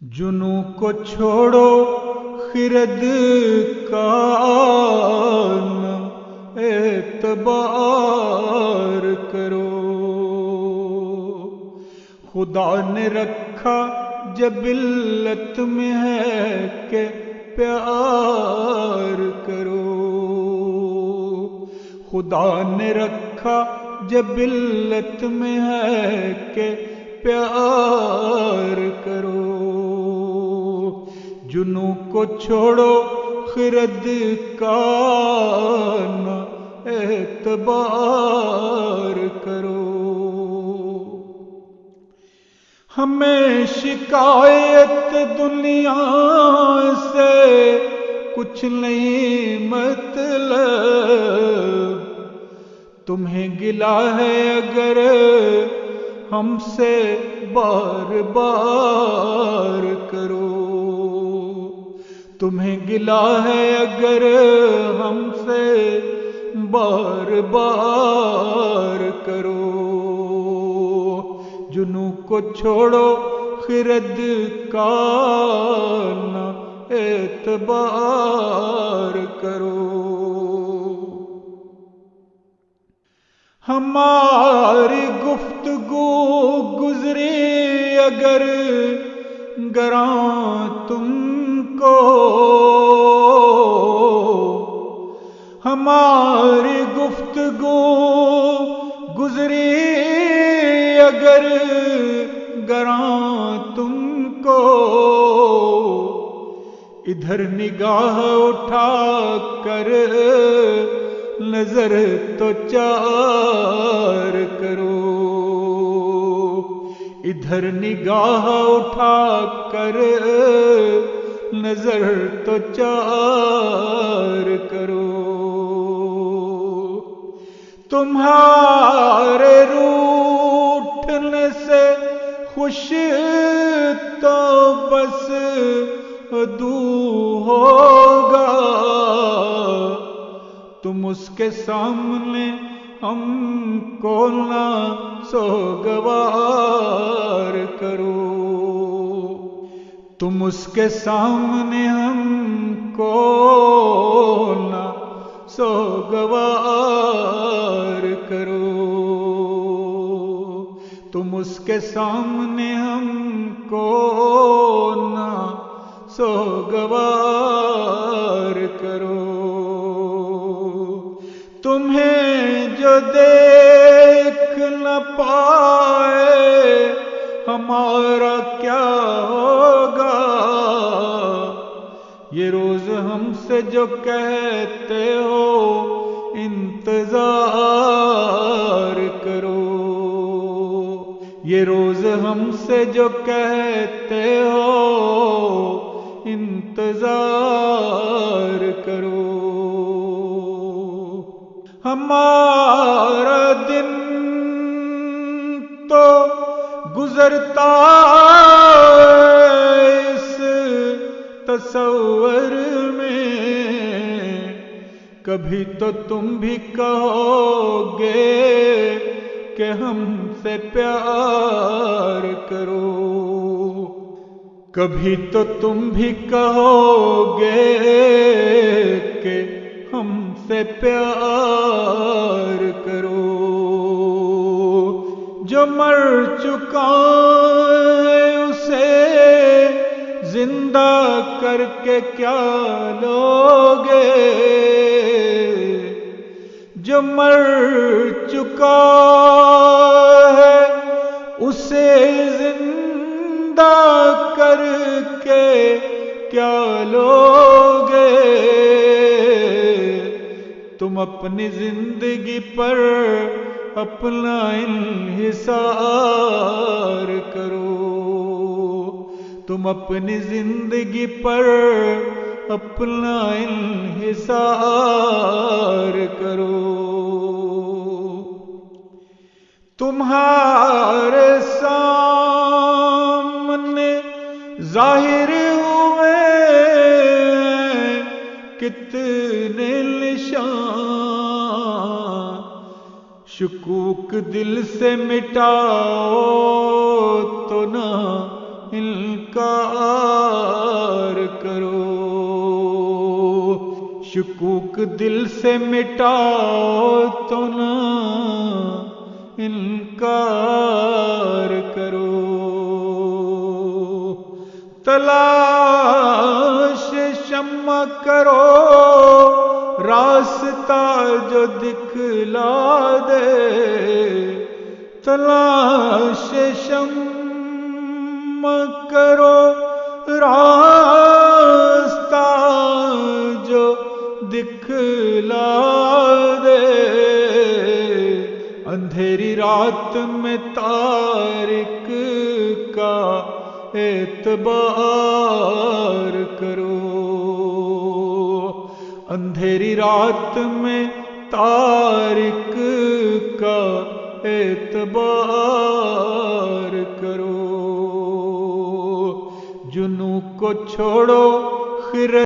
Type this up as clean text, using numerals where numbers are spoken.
جنوں کو چھوڑو خرد کا نہ اعتبار کرو، خدا نے رکھا جبلت میں ہے کہ پیار کرو، خدا نے رکھا جبلت میں ہے کہ پیار کرو، جنوں کو چھوڑو خرد کا نہ اعتبار کرو۔ ہمیں شکایت دنیا سے کچھ نہیں مطلب، تمہیں گلہ ہے اگر ہم سے بار بار کرو، تمہیں گلہ ہے اگر ہم سے بار بار کرو، جنوں کو چھوڑو خرد کا نہ اعتبار کرو۔ ہماری گفتگو گزری اگر گراں تم کو، ہماری گفتگو گزری اگر گراں تم کو، ادھر نگاہ اٹھا کر نظر تو چار کرو، ادھر نگاہ اٹھا کر نظر تو چار کرو، تمہارے روٹھنے سے خوش تو بس عدو ہوگا، تم اس کے سامنے ہم کو نہ سوگوار کرو، تم اس کے سامنے ہم کو نہ سوگوار کرو، تم اس کے سامنے ہم کو نہ سوگوار کرو، تمہیں جو دیکھ نہ پائے ہمارا کیا ہوگا، یہ روز ہم سے جو کہتے ہو انتظار کرو، یہ روز ہم سے جو کہتے ہو انتظار کرو، ہمارا دن تو گزرتا اس تصور میں، کبھی تو تم بھی کہو گے کہ ہم سے پیار کرو، کبھی تو تم بھی کہو گے کہ ہم سے پیار کرو، جو مر چکا ہے اسے زندہ کر کے کیا لوگے، جو مر چکا ہے اسے زندہ کر کے کیا لوگے، تم اپنی زندگی پر اپنا انحصار کرو، تم اپنی زندگی پر اپنا انحصار کرو، تمہارے سامنے ظاہر ہوئے کتنے نشان، شکوک دل سے مٹاؤ تو نہ ان انکار کرو، شکوک دل سے مٹاؤ تو نہ انکار کرو، تلاش شمع کرو راستہ جو دکھلا دے، تلاش شمع کرو راستہ جو دکھلا دے، اندھیری رات میں تارک کا اعتبار کرو، اندھیری رات میں تارک کا اعتبار کرو، جنوں کو چھوڑو خرد